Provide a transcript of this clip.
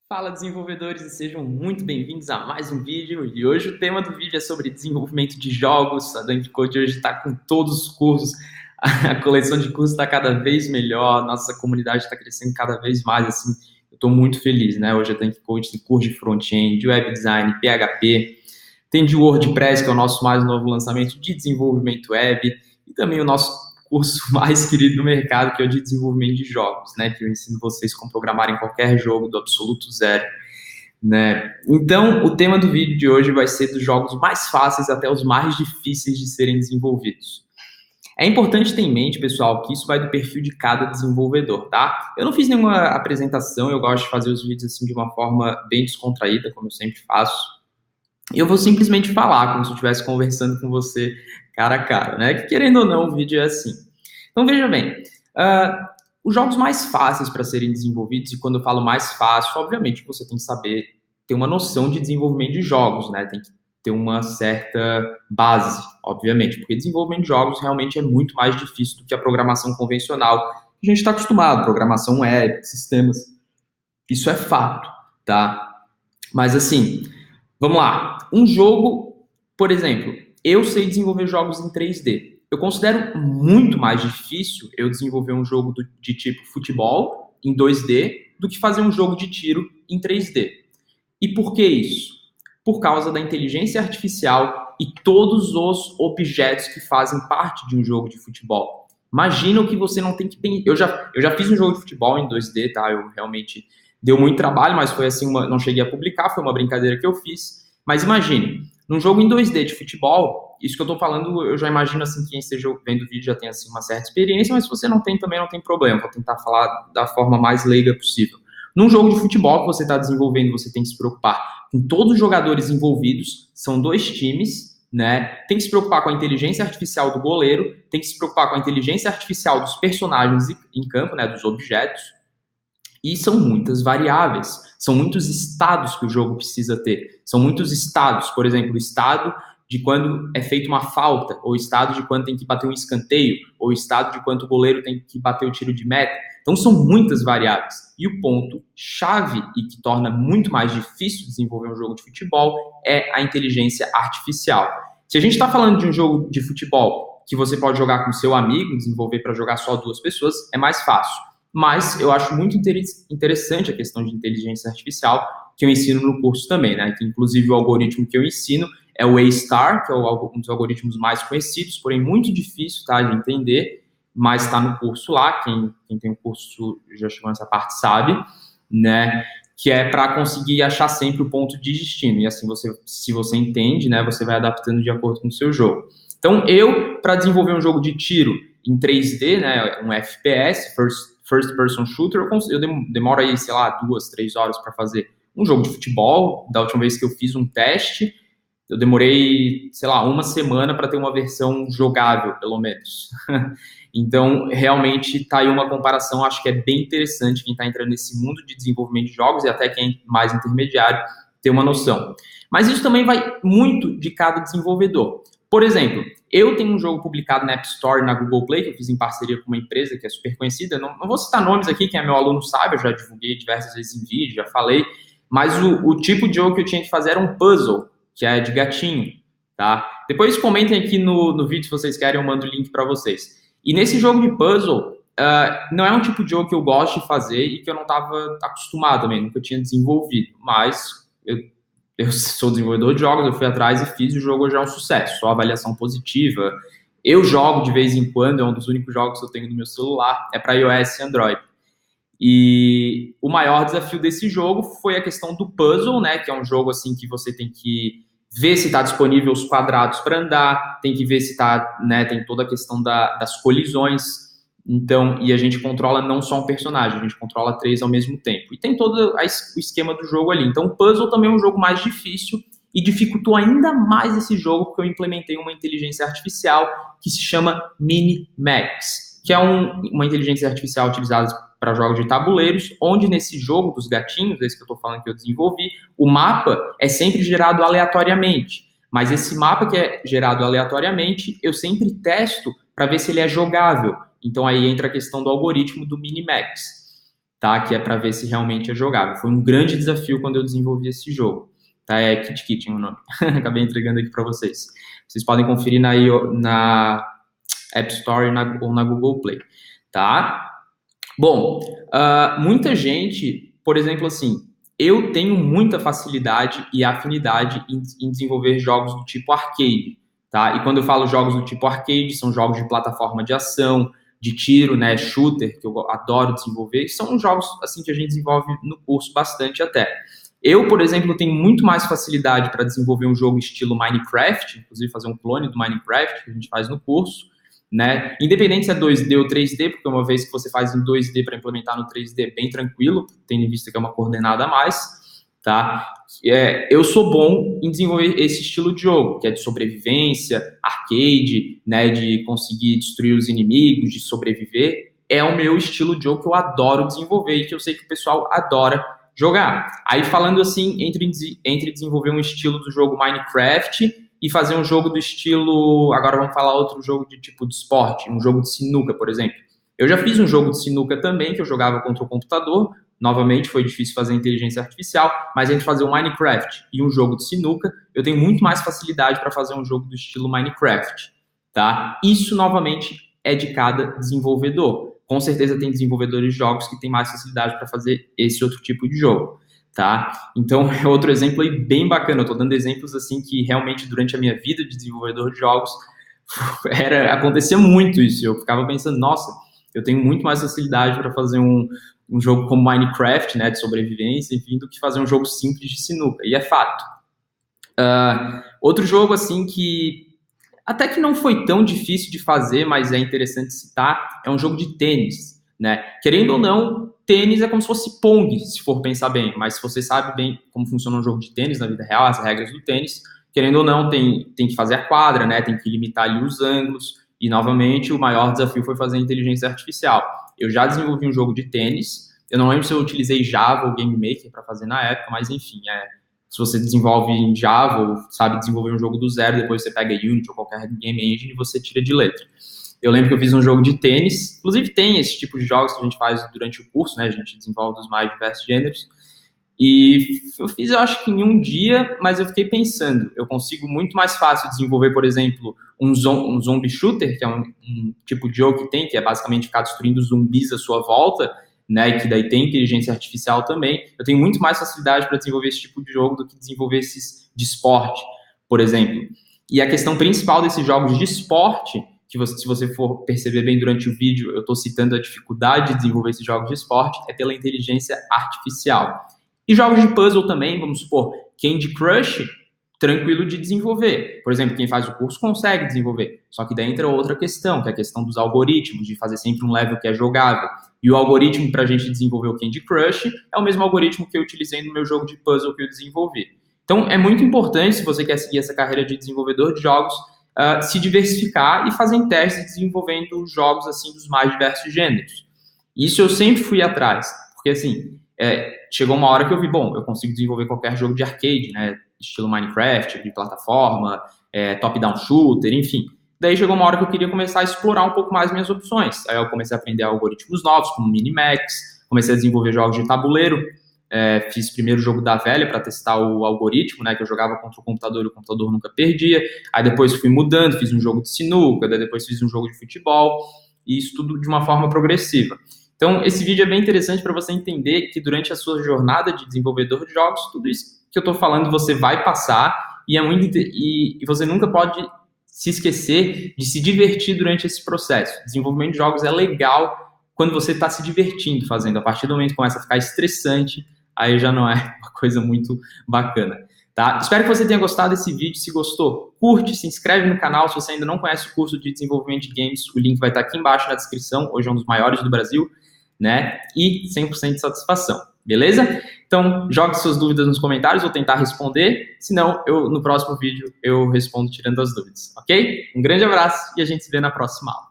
Fala, desenvolvedores, e sejam muito bem-vindos a mais um vídeo. E hoje o tema do vídeo é sobre desenvolvimento de jogos. A Dunk Code hoje está com todos os cursos, a coleção de cursos está cada vez melhor, nossa comunidade está crescendo cada vez mais. Assim, eu estou muito feliz, né? Hoje a Dunk Code tem curso de front-end, de web design, PHP, tem de WordPress, que é o nosso mais novo lançamento de desenvolvimento web, e também o nosso curso mais querido do mercado, que é o de desenvolvimento de jogos, né? Que eu ensino vocês como programarem qualquer jogo do absoluto zero, né? Então, o tema do vídeo de hoje vai ser dos jogos mais fáceis até os mais difíceis de serem desenvolvidos. É importante ter em mente, pessoal, que isso vai do perfil de cada desenvolvedor, tá? Eu não fiz nenhuma apresentação, eu gosto de fazer os vídeos assim de uma forma bem descontraída, como eu sempre faço. E eu vou simplesmente falar, como se eu estivesse conversando com você cara a cara, né? Que querendo ou não, o vídeo é assim. Então veja bem, os jogos mais fáceis para serem desenvolvidos, e quando eu falo mais fácil, obviamente você tem que saber ter uma noção de desenvolvimento de jogos, né? Tem que ter uma certa base, obviamente, porque desenvolvimento de jogos realmente é muito mais difícil do que a programação convencional. A gente está acostumado, programação web, sistemas, isso é fato, tá? Mas assim, vamos lá. Um jogo, por exemplo, eu sei desenvolver jogos em 3D. Eu considero muito mais difícil eu desenvolver um jogo de tipo futebol em 2D do que fazer um jogo de tiro em 3D. E por que isso? Por causa da inteligência artificial e todos os objetos que fazem parte de um jogo de futebol. Imagina o que você não tem que pensar. Eu já fiz um jogo de futebol em 2D, tá? Eu realmente deu muito trabalho, mas foi assim, não cheguei a publicar, foi uma brincadeira que eu fiz. Mas imagine, num jogo em 2D de futebol, isso que eu tô falando, eu já imagino assim, quem esteja vendo o vídeo já tem assim uma certa experiência, mas se você não tem também não tem problema, vou tentar falar da forma mais leiga possível. Num jogo de futebol que você está desenvolvendo, você tem que se preocupar com todos os jogadores envolvidos, são dois times, né? Tem que se preocupar com a inteligência artificial do goleiro, tem que se preocupar com a inteligência artificial dos personagens em campo, né, dos objetos, e são muitas variáveis, são muitos estados que o jogo precisa ter. São muitos estados, por exemplo, o estado de quando é feita uma falta, ou o estado de quando tem que bater um escanteio, ou o estado de quando o goleiro tem que bater o tiro de meta. Então são muitas variáveis. E o ponto chave e que torna muito mais difícil desenvolver um jogo de futebol é a inteligência artificial. Se a gente está falando de um jogo de futebol que você pode jogar com seu amigo, desenvolver para jogar só duas pessoas, é mais fácil. Mas eu acho muito interessante a questão de inteligência artificial, que eu ensino no curso também, né? Que inclusive o algoritmo que eu ensino é o A-Star, que é um dos algoritmos mais conhecidos, porém muito difícil, tá, de entender, mas está no curso lá, quem tem o curso já chegou nessa parte sabe, né? Que é para conseguir achar sempre o ponto de destino. E assim, se você entende, né, você vai adaptando de acordo com o seu jogo. Então, para desenvolver um jogo de tiro em 3D, né, um FPS, First Person Shooter, eu demoro aí, sei lá, 2, 3 horas para fazer. Um jogo de futebol, da última vez que eu fiz um teste, eu demorei, sei lá, uma semana para ter uma versão jogável, pelo menos. Então, realmente, está aí uma comparação, acho que é bem interessante quem está entrando nesse mundo de desenvolvimento de jogos e até quem é mais intermediário ter uma noção. Mas isso também vai muito de cada desenvolvedor. Por exemplo, eu tenho um jogo publicado na App Store e na Google Play, que eu fiz em parceria com uma empresa que é super conhecida. Não vou citar nomes aqui, quem é meu aluno sabe, eu já divulguei diversas vezes em vídeo, já falei. Mas o tipo de jogo que eu tinha que fazer era um puzzle, que é de gatinho, tá? Depois comentem aqui no vídeo se vocês querem, eu mando o link para vocês. E nesse jogo de puzzle, não é um tipo de jogo que eu gosto de fazer e que eu não estava acostumado também, nunca tinha desenvolvido. Mas eu sou desenvolvedor de jogos, eu fui atrás e fiz, e o jogo já é um sucesso, só avaliação positiva. Eu jogo de vez em quando, é um dos únicos jogos que eu tenho no meu celular, é para iOS e Android. E o maior desafio desse jogo foi a questão do puzzle, né, que é um jogo assim que você tem que ver se está disponível os quadrados para andar, tem que ver se está, né, tem toda a questão das colisões. Então, e a gente controla não só um personagem, a gente controla três ao mesmo tempo. E tem todo o esquema do jogo ali. Então, o puzzle também é um jogo mais difícil e dificultou ainda mais esse jogo porque eu implementei uma inteligência artificial que se chama Minimax, que é uma inteligência artificial utilizada para jogos de tabuleiros, onde nesse jogo dos gatinhos, esse que eu estou falando que eu desenvolvi, o mapa é sempre gerado aleatoriamente. Mas esse mapa que é gerado aleatoriamente, eu sempre testo para ver se ele é jogável. Então aí entra a questão do algoritmo do Minimax. tá? Que é para ver se realmente é jogável. Foi um grande desafio quando eu desenvolvi esse jogo, tá? É Kit Kitchen o nome. Acabei entregando aqui para vocês. Vocês podem conferir na App Store ou na Google Play, tá? Bom, muita gente, por exemplo, assim, eu tenho muita facilidade e afinidade em desenvolver jogos do tipo arcade, tá? E quando eu falo jogos do tipo arcade, são jogos de plataforma de ação, de tiro, né, shooter, que eu adoro desenvolver, e são jogos, assim, que a gente desenvolve no curso bastante até. Eu, por exemplo, tenho muito mais facilidade para desenvolver um jogo estilo Minecraft, inclusive fazer um clone do Minecraft, que a gente faz no curso, né? Independente se é 2D ou 3D, porque uma vez que você faz em 2D para implementar no 3D é bem tranquilo, tendo em vista que é uma coordenada a mais, tá? Eu sou bom em desenvolver esse estilo de jogo, que é de sobrevivência, arcade, né? De conseguir destruir os inimigos, de sobreviver. É o meu estilo de jogo que eu adoro desenvolver e que eu sei que o pessoal adora jogar. Aí falando assim, entre desenvolver um estilo do jogo Minecraft e fazer um jogo do estilo, agora vamos falar outro jogo de tipo de esporte, um jogo de sinuca, por exemplo. Eu já fiz um jogo de sinuca também, que eu jogava contra o computador, novamente foi difícil fazer inteligência artificial, mas entre fazer um Minecraft e um jogo de sinuca, eu tenho muito mais facilidade para fazer um jogo do estilo Minecraft, tá? Isso, novamente, é de cada desenvolvedor. Com certeza tem desenvolvedores de jogos que têm mais facilidade para fazer esse outro tipo de jogo, tá? Então, é outro exemplo aí bem bacana. Eu tô dando exemplos, assim, que realmente durante a minha vida de desenvolvedor de jogos acontecia muito isso. Eu ficava pensando, nossa, eu tenho muito mais facilidade para fazer um jogo como Minecraft, né, de sobrevivência, enfim, do que fazer um jogo simples de sinuca. E é fato. Outro jogo, assim, que até que não foi tão difícil de fazer, mas é interessante citar, é um jogo de tênis, né? Querendo ou não, tênis é como se fosse Pong, se for pensar bem, mas se você sabe bem como funciona um jogo de tênis na vida real, as regras do tênis, querendo ou não, tem que fazer a quadra, né? Tem que limitar ali os ângulos, e novamente o maior desafio foi fazer a inteligência artificial. Eu já desenvolvi um jogo de tênis, eu não lembro se eu utilizei Java ou Game Maker para fazer na época, mas enfim, se você desenvolve em Java ou sabe desenvolver um jogo do zero, depois você pega Unity ou qualquer game engine e você tira de letra. Eu lembro que eu fiz um jogo de tênis, inclusive tem esse tipo de jogos que a gente faz durante o curso, né? A gente desenvolve dos mais diversos gêneros. E eu fiz, eu acho que em um dia, mas eu fiquei pensando, eu consigo muito mais fácil desenvolver, por exemplo, um zombie shooter, que é um tipo de jogo que é basicamente ficar destruindo zumbis à sua volta, né, e que daí tem inteligência artificial também. Eu tenho muito mais facilidade para desenvolver esse tipo de jogo do que desenvolver esses de esporte, por exemplo. E a questão principal desses jogos de esporte, se você for perceber bem durante o vídeo, eu estou citando a dificuldade de desenvolver esses jogos de esporte, é pela inteligência artificial. E jogos de puzzle também, vamos supor, Candy Crush, tranquilo de desenvolver. Por exemplo, quem faz o curso consegue desenvolver. Só que daí entra outra questão, que é a questão dos algoritmos, de fazer sempre um level que é jogável. E o algoritmo para a gente desenvolver o Candy Crush é o mesmo algoritmo que eu utilizei no meu jogo de puzzle que eu desenvolvi. Então, é muito importante, se você quer seguir essa carreira de desenvolvedor de jogos, se diversificar e fazer testes desenvolvendo jogos assim dos mais diversos gêneros. Isso eu sempre fui atrás, porque assim, chegou uma hora que eu vi, bom, eu consigo desenvolver qualquer jogo de arcade, né, estilo Minecraft, de plataforma, top-down shooter, enfim. Daí chegou uma hora que eu queria começar a explorar um pouco mais minhas opções. Aí eu comecei a aprender algoritmos novos, como Minimax, comecei a desenvolver jogos de tabuleiro, fiz primeiro o jogo da velha para testar o algoritmo, né, que eu jogava contra o computador e o computador nunca perdia. Aí depois fui mudando, fiz um jogo de sinuca, daí depois fiz um jogo de futebol, e isso tudo de uma forma progressiva. Então, esse vídeo é bem interessante para você entender que durante a sua jornada de desenvolvedor de jogos, tudo isso que eu estou falando você vai passar e você nunca pode se esquecer de se divertir durante esse processo. Desenvolvimento de jogos é legal quando você está se divertindo fazendo. A partir do momento que começa a ficar estressante, aí já não é uma coisa muito bacana. Tá? Espero que você tenha gostado desse vídeo. Se gostou, curte, se inscreve no canal. Se você ainda não conhece o curso de desenvolvimento de games, o link vai estar aqui embaixo na descrição. Hoje é um dos maiores do Brasil, né? E 100% de satisfação, beleza? Então, jogue suas dúvidas nos comentários, vou tentar responder. Se não, no próximo vídeo eu respondo tirando as dúvidas, ok? Um grande abraço e a gente se vê na próxima aula.